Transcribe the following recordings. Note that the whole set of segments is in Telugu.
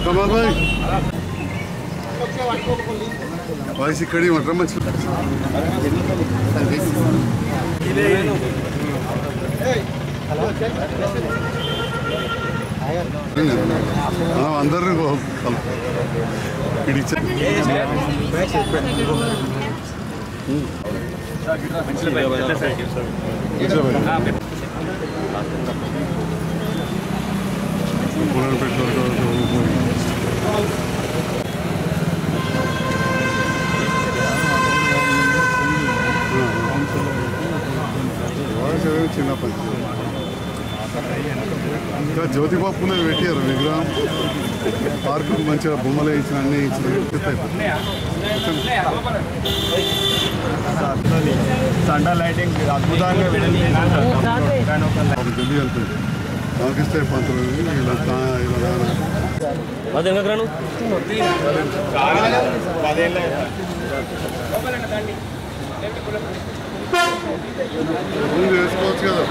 कमाल भाई भाई से कड़ी मटर मछ अंदर చిన్న పని ఇంకా జ్యోతిబా పూలే పెట్టారు విగ్రహం పార్కు మంచిగా బొమ్మలే ఇచ్చిన అన్నీ ఇచ్చిన సండా లైటింగ్ అద్భుతంగా జల్దీ వెళ్తుంది పాకిస్తే పంతులు వేసుకోవచ్చు కదా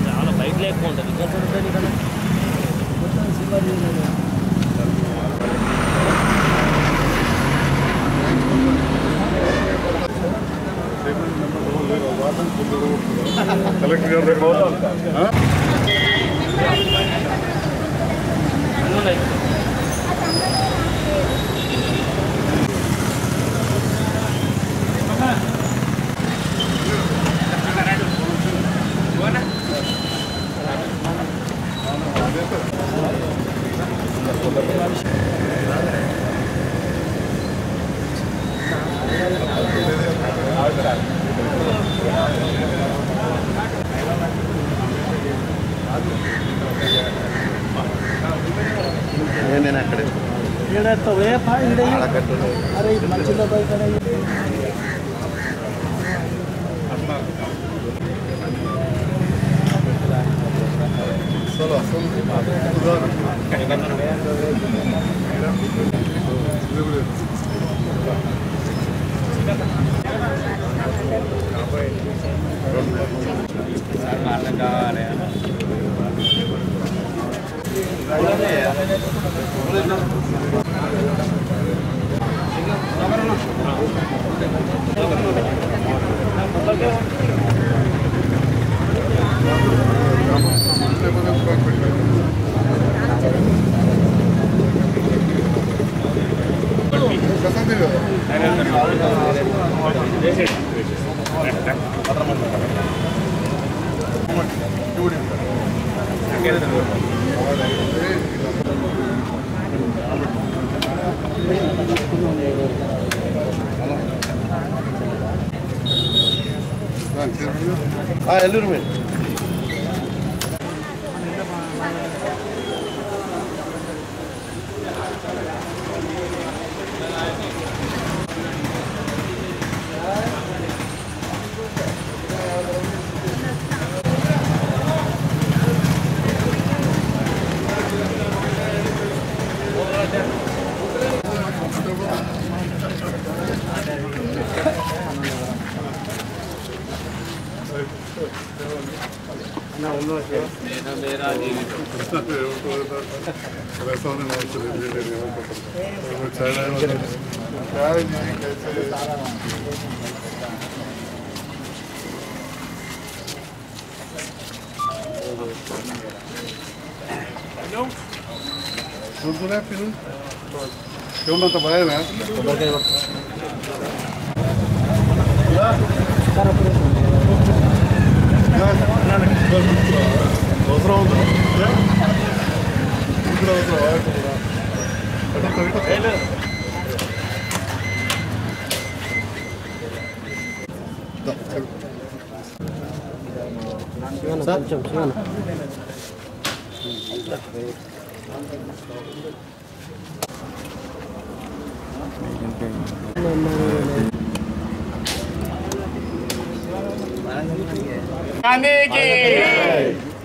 చాలా బైక్ లేకుండా కలెక్టర్ గారు నేను అక్కడే అరే మంచిగా బైక్ ఎల్లూరు మీద मेरा जीवित क्यों ना तो भाई ना गांधी की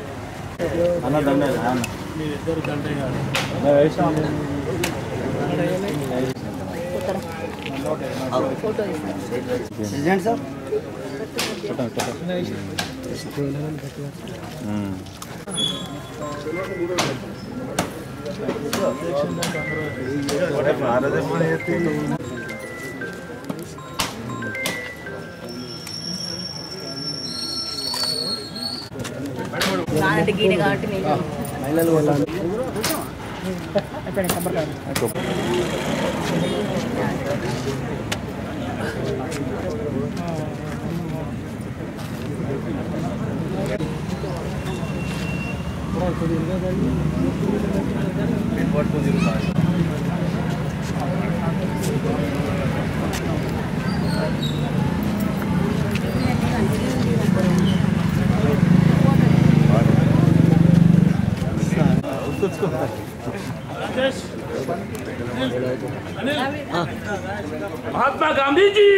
महात्मा गांधी जी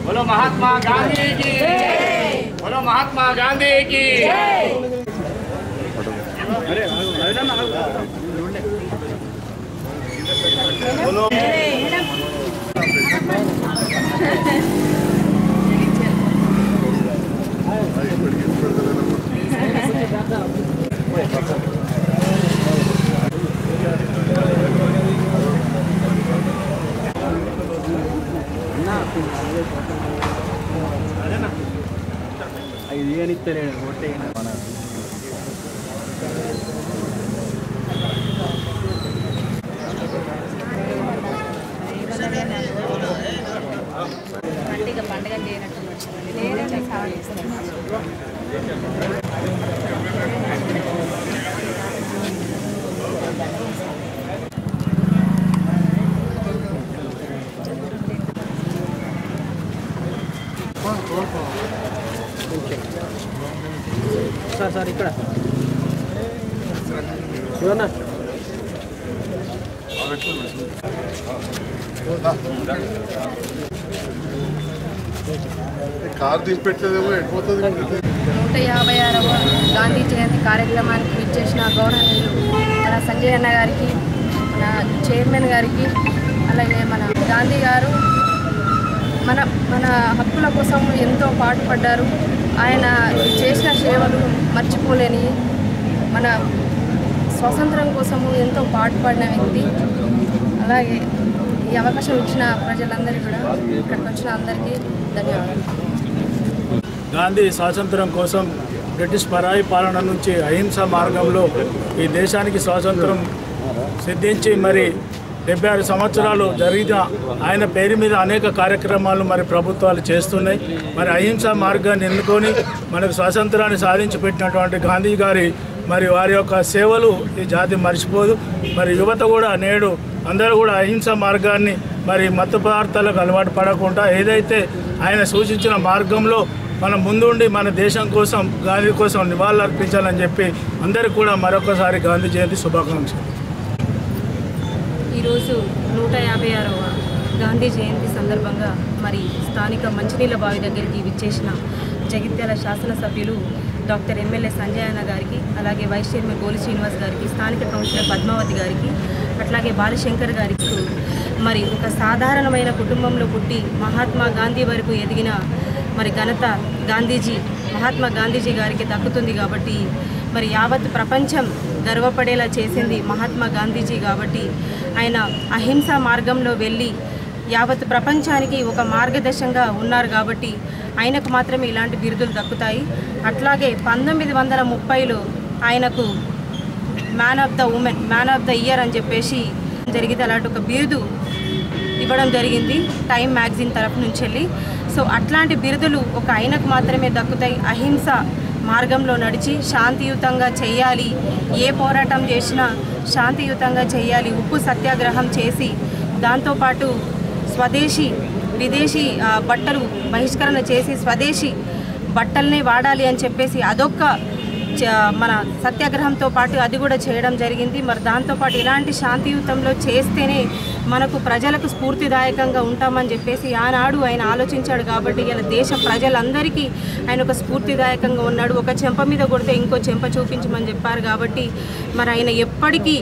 बोलो महात्मा गांधी की बोलो महात्मा गांधी की बोलो సార్ ఇక్కడ శివన్న కారు తీసి పెట్టలేదేమో ఎటుపోతుంది. 156వ గాంధీ జయంతి కార్యక్రమానికి విచ్చేసిన గౌరవనీయులు మన సంజయ్ అన్న గారికి, మన చైర్మన్ గారికి, అలాగే మన గాంధీ గారు మన మన హక్కుల కోసం ఎంతో పాటుపడ్డారు. ఆయన చేసిన సేవలు మర్చిపోలేని, మన స్వాతంత్రం కోసము ఎంతో పాటుపడిన వ్యక్తి. అలాగే ఈ అవకాశం ఇచ్చిన ప్రజలందరికీ కూడా, ఇక్కడికి వచ్చిన అందరికీ ధన్యవాదాలు. గాంధీ స్వాతంత్రం కోసం బ్రిటిష్ పరాయి పాలన నుంచి అహింసా మార్గంలో ఈ దేశానికి స్వాతంత్రం సిద్ధించి మరి 76 సంవత్సరాలు జరిగిన ఆయన పేరు మీద అనేక కార్యక్రమాలు మరి ప్రభుత్వాలు చేస్తున్నాయి. మరి అహింసా మార్గాన్ని ఎన్నుకొని మనకు స్వాతంత్రాన్ని సాధించి పెట్టినటువంటి గాంధీ గారి మరి వారి యొక్క సేవలు ఈ జాతి మర్చిపోదు. మరి యువత కూడా నేడు అందరూ కూడా అహింసా మార్గాన్ని మరి మత్తు పదార్థాలకు అలవాటు పడకుండా ఏదైతే ఆయన సూచించిన మార్గంలో మనం ముందుండి మన దేశం కోసం, గాంధీ కోసం నివాళులు అర్పించాలని చెప్పి అందరికీ కూడా మరొకసారి గాంధీ జయంతి శుభాకాంక్షలు. ఈరోజు 156వ గాంధీ జయంతి సందర్భంగా మరి స్థానిక మంచినీళ్ళ బావి దగ్గరికి విచ్చేసిన జగిత్యాల శాసనసభ్యులు డాక్టర్ ఎమ్మెల్యే సంజయ్ అన్న గారికి, అలాగే వైస్ చైర్మన్ గోలి శ్రీనివాస్ గారికి, స్థానిక కౌన్సిలర్ పద్మావతి గారికి, అట్లాగే బాలశంకర్ గారికి మరి ఒక సాధారణమైన కుటుంబంలో పుట్టి మహాత్మా గాంధీ వరకు ఎదిగిన మరి ఘనత గాంధీజీ, మహాత్మా గాంధీజీ గారికి దక్కుతుంది. కాబట్టి మరి యావత్ ప్రపంచం గర్వపడేలా చేసింది మహాత్మా గాంధీజీ. కాబట్టి ఆయన అహింసా మార్గంలో వెళ్ళి యావత్ ప్రపంచానికి ఒక మార్గదర్శకంగా ఉన్నారు. కాబట్టి ఆయనకు మాత్రమే ఇలాంటి బిరుదులు దక్కుతాయి. అట్లాగే 1930లో ఆయనకు man of the women, man of the year అని చెప్పేసి జరిగింది. అలాంటి ఒక బిరుదు ఇవ్వడం జరిగింది టైమ్ మ్యాగజైన్ తరఫు నుంచి వెళ్ళి. సో అట్లాంటి బిరుదులు ఒక ఆయనకు మాత్రమే దక్కుతాయి. అహింస మార్గంలో నడిచి శాంతియుతంగా చేయాలి, ఏ పోరాటం చేసినా శాంతియుతంగా చేయాలి. ఉప్పు సత్యాగ్రహం చేసి దాంతోపాటు స్వదేశీ విదేశీ బట్టలు బహిష్కరణ చేసి స్వదేశీ బట్టలనే వాడాలి అని చెప్పేసి అదొక్క మన సత్యాగ్రహంతో పాటు అది కూడా చేయడం జరిగింది. మరి దాంతోపాటు ఇలాంటి శాంతియుతంలో చేస్తేనే మనకు ప్రజలకు స్ఫూర్తిదాయకంగా ఉంటామని చెప్పేసి ఆనాడు ఆయన ఆలోచించాడు. కాబట్టి ఇలా దేశ ప్రజలందరికీ ఆయన ఒక స్ఫూర్తిదాయకంగా ఉన్నాడు. ఒక చెంప మీద కొడితే ఇంకో చెంప చూపించమని చెప్పారు. కాబట్టి మరి ఆయన ఎప్పటికీ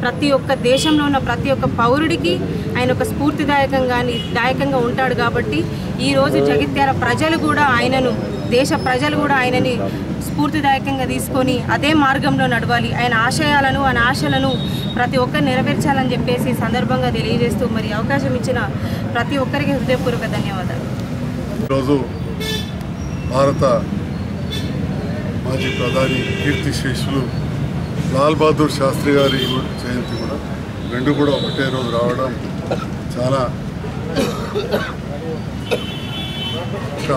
ప్రతి ఒక్క దేశంలో ఉన్న ప్రతి ఒక్క పౌరుడికి ఆయన ఒక స్ఫూర్తిదాయకంగా ఉంటాడు. కాబట్టి ఈరోజు జగిత్యాల ప్రజలు కూడా ఆయనను, దేశ ప్రజలు కూడా ఆయనని స్ఫూర్తిదాయకంగా తీసుకొని అదే మార్గంలో నడవాలి. ఆయన ఆశయాలను, ఆయన ఆశలను ప్రతి ఒక్కరు నెరవేర్చాలని చెప్పేసి సందర్భంగా తెలియజేస్తూ మరి అవకాశం ఇచ్చిన ప్రతి ఒక్కరికి హృదయపూర్వక ధన్యవాదాలు. ఈరోజు భారత మాజీ ప్రధాని కీర్తిశేషులు లాల్ బహదూర్ శాస్త్రి గారి జయంతి కూడా రెండు కూడా ఒకటే రోజు రావడం చాలా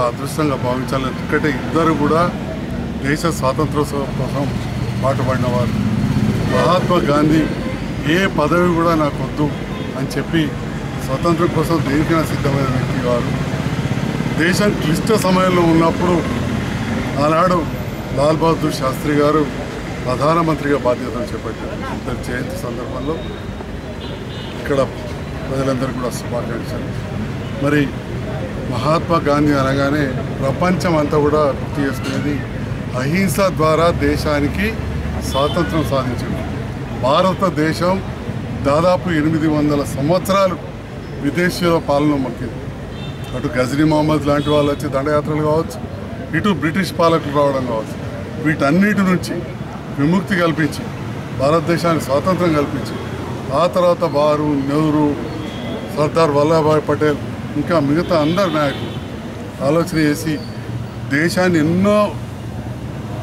అదృష్టంగా భావించాలి. ఎందుకంటే ఇద్దరు కూడా దేశ స్వాతంత్రోత్సవం కోసం పాటుపడినవారు. మహాత్మా గాంధీ ఏ పదవి కూడా నాకు వద్దు అని చెప్పి స్వతంత్రం కోసం దేనికైనా సిద్ధమైన వ్యక్తి వారు. దేశం క్లిష్ట సమయంలో ఉన్నప్పుడు ఆనాడు లాల్ బహదూర్ శాస్త్రి గారు ప్రధానమంత్రిగా బాధ్యతలు చేపట్టారు. ఇద్దరు జయంతి సందర్భంలో ఇక్కడ ప్రజలందరూ కూడా శుభాకాంక్షలు. మరి మహాత్మా గాంధీ అనగానే ప్రపంచం అంతా కూడా గుర్తు చేసుకునేది అహింస ద్వారా దేశానికి స్వాతంత్రం సాధించింది. భారతదేశం దాదాపు 800 సంవత్సరాలు విదేశీయుల పాలన మొక్కింది. అటు గజనీ మహమ్మద్ లాంటి వాళ్ళు వచ్చి దండయాత్రలు కావచ్చు, ఇటు బ్రిటిష్ పాలకులు రావడం కావచ్చు, వీటన్నిటి నుంచి విముక్తి కల్పించి భారతదేశానికి స్వాతంత్రం కల్పించి ఆ తర్వాత వారు, నెహ్రూ, సర్దార్ వల్లభాయ్ పటేల్ ఇంకా మిగతా అందరు నాయకులు ఆలోచన చేసి దేశాన్ని ఎన్నో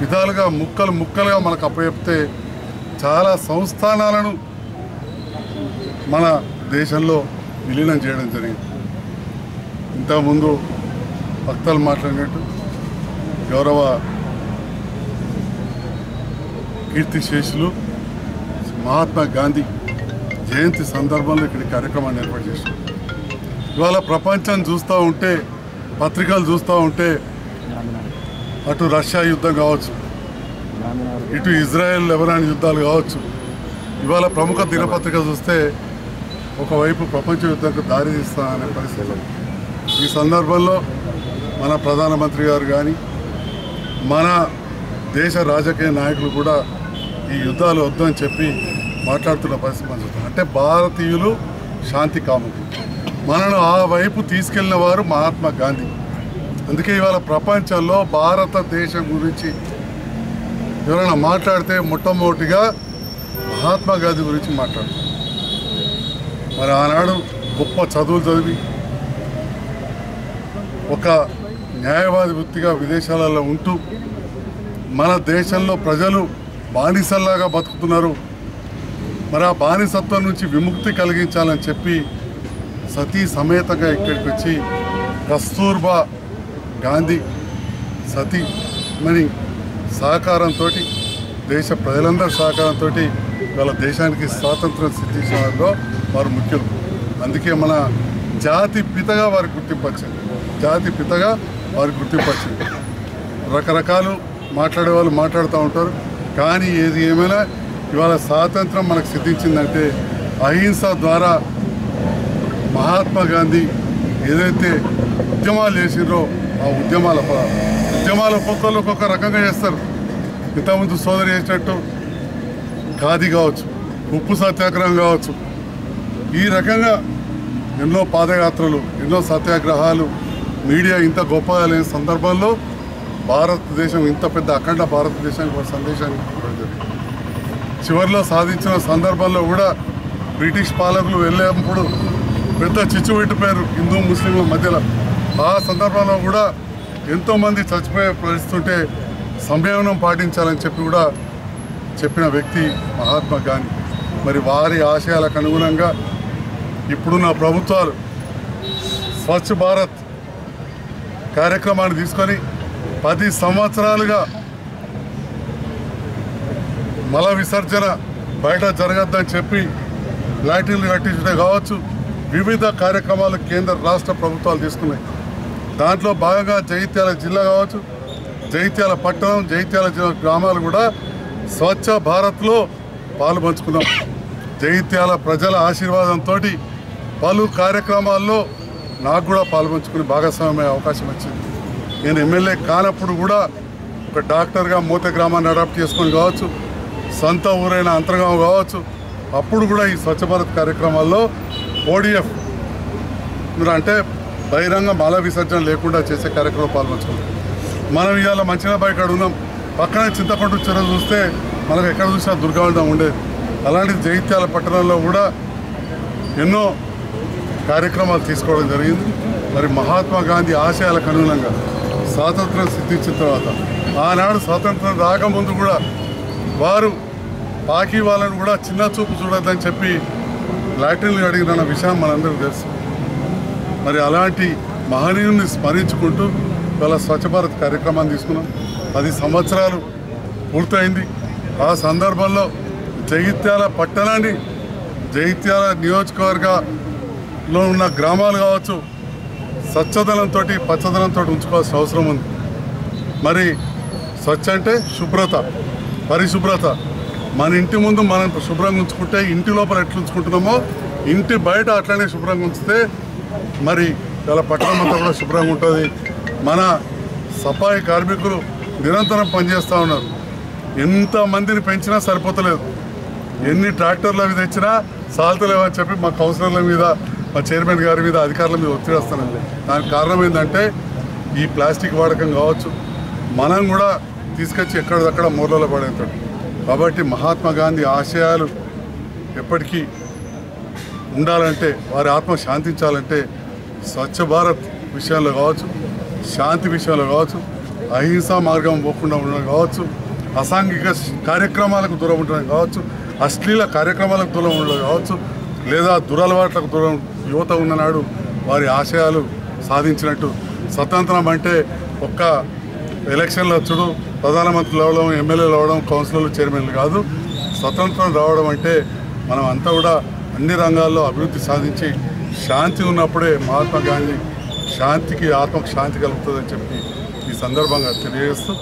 విధాలుగా ముక్కలుగా మనకు అప్పచెప్తే చాలా సంస్థానాలను మన దేశంలో విలీనం చేయడం జరిగింది. ఇంతకుముందు భక్తులు మాట్లాడినట్టు గౌరవ కీర్తిశేషులు మహాత్మా గాంధీ జయంతి సందర్భంలో ఇక్కడ కార్యక్రమాన్ని ఏర్పాటు చేశారు. ఇవాళ ప్రపంచం చూస్తూ ఉంటే, పత్రికలు చూస్తూ ఉంటే అటు రష్యా యుద్ధం కావచ్చు, ఇటు ఇజ్రాయెల్ లెబనాన్ యుద్ధాలు కావచ్చు, ఇవాళ ప్రముఖ దినపత్రిక చూస్తే ఒకవైపు ప్రపంచ యుద్ధానికి దారి తీస్తామనే పరిస్థితి. ఈ సందర్భంలో మన ప్రధానమంత్రి గారు కానీ మన దేశ రాజకీయ నాయకులు కూడా ఈ యుద్ధాలు వద్దని చెప్పి మాట్లాడుతున్న పరిస్థితి మనం. అంటే భారతీయులు శాంతి కాముకులు, మనను ఆ వైపు తీసుకెళ్లిన వారు మహాత్మా గాంధీ. అందుకే ఇవాళ ప్రపంచంలో భారతదేశం గురించి ఎవరైనా మాట్లాడితే మొట్టమొదటిగా మహాత్మా గాంధీ గురించి మాట్లాడతారు. మరి ఆనాడు గొప్ప చదువులు చదివి ఒక న్యాయవాది వృత్తిగా విదేశాలలో ఉంటూ మన దేశంలో ప్రజలు బానిసల్లాగా బతుకుతున్నారు, మరి ఆ బానిసత్వం నుంచి విముక్తి కలిగించాలని చెప్పి సతీ సమేతంగా ఇక్కడికి వచ్చి కస్తూర్బా గాంధీ సతీ మరి సహకారంతో, దేశ ప్రజలందరి సహకారంతో వాళ్ళ దేశానికి స్వాతంత్రం సిద్ధించడంలో వారు ముఖ్యులు. అందుకే మన జాతి పితగా వారికి గుర్తింపు వచ్చింది. జాతి పితగా వారికి గుర్తింపు వచ్చింది. రకరకాలు మాట్లాడే వాళ్ళు మాట్లాడుతూ ఉంటారు. కానీ ఏది ఏమైనా ఇవాళ స్వాతంత్రం మనకు సిద్ధించిందంటే అహింస ద్వారా మహాత్మా గాంధీ ఏదైతే ఉద్యమాలు చేసిరో ఆ ఉద్యమాలు ఒక్కొక్కరు ఒక్కొక్క రకంగా చేస్తారు. ఇంతకుముందు సోదరి చేసినట్టు ఖాదీ కావచ్చు, ఉప్పు సత్యాగ్రహం కావచ్చు, ఈ రకంగా ఎన్నో పాదయాత్రలు, ఎన్నో సత్యాగ్రహాలు మీడియా ఇంత గొప్పగా లేని సందర్భంలో భారతదేశం ఇంత పెద్ద అఖండ భారతదేశానికి ఒక సందేశాన్ని ఇవ్వడం జరిగింది. చివరిలో సాధించిన సందర్భంలో కూడా బ్రిటిష్ పాలకులు వెళ్ళేటప్పుడు పెద్ద చిచ్చు పెట్టిపోయారు హిందూ ముస్లింల మధ్యలో. ఆ సందర్భంలో కూడా ఎంతోమంది చచ్చిపోయే పరిస్థితుంటే సంయమనం పాటించాలని చెప్పి కూడా చెప్పిన వ్యక్తి మహాత్మా గాంధీ. మరి వారి ఆశయాలకు అనుగుణంగా ఇప్పుడున్న ప్రభుత్వాలు స్వచ్ఛ భారత్ కార్యక్రమాన్ని తీసుకొని 10 సంవత్సరాలుగా మల విసర్జన బయట జరగద్దని చెప్పి లాటిన్లు కట్టించడం కావచ్చు, వివిధ కార్యక్రమాలు కేంద్ర రాష్ట్ర ప్రభుత్వాలు తీసుకున్నాయి. దాంట్లో భాగంగా జగిత్యాల జిల్లా కావచ్చు, జగిత్యాల పట్టణం, జగిత్యాల జిల్లా గ్రామాలు కూడా స్వచ్ఛ భారత్లో పాలు పంచుకున్నాం. జగిత్యాల ప్రజల ఆశీర్వాదంతో పలు కార్యక్రమాల్లో నాకు కూడా పాల్పంచుకుని భాగస్వామ్య అవకాశం వచ్చింది. నేను ఎమ్మెల్యే కానప్పుడు కూడా ఒక డాక్టర్గా మూత గ్రామాన్ని అడాప్ట్ చేసుకొని కావచ్చు, సొంత ఊరైన అంతర్గాం కావచ్చు, అప్పుడు కూడా ఈ స్వచ్ఛ భారత్ కార్యక్రమాల్లో ఓడిఎఫ్ అంటే బహిరంగ మల విసర్జన లేకుండా చేసే కార్యక్రమం పాల్పంచుకున్నాం. మనం ఇవాళ మంచినీళ్ళ ఇక్కడ ఉన్నాం, పక్కనే చింతపండు చెరువు చూస్తే మనకు ఎక్కడ చూసినా దుర్గంధం ఉండేది. అలాంటిది జగిత్యాల పట్టణంలో కూడా ఎన్నో కార్యక్రమాలు తీసుకోవడం జరిగింది. మరి మహాత్మా గాంధీ ఆశయాలకు అనుగుణంగా స్వాతంత్రం సిద్ధించిన తర్వాత, ఆనాడు స్వాతంత్రం రాకముందు కూడా వారు పాకి వాళ్ళని కూడా చిన్న చూపు చూడొద్దని చెప్పి లాటిన్లు అడిగిన విషయం మనందరికీ తెలుసు. మరి అలాంటి మహనీయుల్ని స్మరించుకుంటూ ఇవాళ స్వచ్ఛ భారత్ కార్యక్రమాన్ని తీసుకున్నాం. 10 సంవత్సరాలు పూర్తయింది. ఆ సందర్భంలో జగిత్యాల పట్టణాన్ని, జగిత్యాల నియోజకవర్గంలో ఉన్న గ్రామాలు కావచ్చు, స్వచ్ఛదనంతో పచ్చదనంతో ఉంచుకోవాల్సిన అవసరం ఉంది. మరి స్వచ్ఛ అంటే శుభ్రత, పరిశుభ్రత. మన ఇంటి ముందు మనం శుభ్రంగా ఉంచుకుంటే ఇంటి లోపల ఎట్లా ఉంచుకుంటున్నామో ఇంటి బయట అట్లనే శుభ్రంగా ఉంచితే మరి ఇలా పట్టణం అంతా కూడా శుభ్రంగా ఉంటుంది. మన సఫాయి కార్మికులు నిరంతరం పనిచేస్తూ ఉన్నారు. ఎంతమందిని పెంచినా సరిపోతలేదు, ఎన్ని ట్రాక్టర్లు అవి తెచ్చినా సాల్తలేవని చెప్పి మా కౌన్సిలర్ల మీద, మా చైర్మన్ గారి మీద, అధికారుల మీద ఒత్తిడి వస్తానండి. దానికి కారణం ఏంటంటే ఈ ప్లాస్టిక్ వాడకం కావచ్చు, మనం కూడా తీసుకొచ్చి ఎక్కడిదక్కడ మూలలో పడేస్తాడు. కాబట్టి మహాత్మా గాంధీ ఆశయాలు ఎప్పటికీ ఉండాలంటే, వారి ఆత్మ శాంతించాలంటే స్వచ్ఛ భారత్ విషయంలో కావచ్చు, శాంతి విషయంలో కావచ్చు, అహింసా మార్గం పోకుండా ఉండడం కావచ్చు, అసాంఘిక కార్యక్రమాలకు దూరం ఉండడం కావచ్చు, అశ్లీల కార్యక్రమాలకు దూరం ఉండడం కావచ్చు, లేదా దురలవాట్లకు దూరం యువత ఉన్ననాడు వారి ఆశయాలు సాధించినట్టు. స్వతంత్రం అంటే ఒక్క ఎలక్షన్లు వచ్చుడు, ప్రధానమంత్రులు అవ్వడం, ఎమ్మెల్యేలు అవ్వడం, కౌన్సిలర్లు, చైర్మన్లు కాదు. స్వతంత్రం రావడం అంటే మనం అంతా కూడా అన్ని రంగాల్లో అభివృద్ధి సాధించి శాంతి ఉన్నప్పుడే మహాత్మా గాంధీ శాంతికి, ఆత్మకు శాంతి కలుగుతుందని చెప్పి ఈ సందర్భంగా తెలియజేస్తూ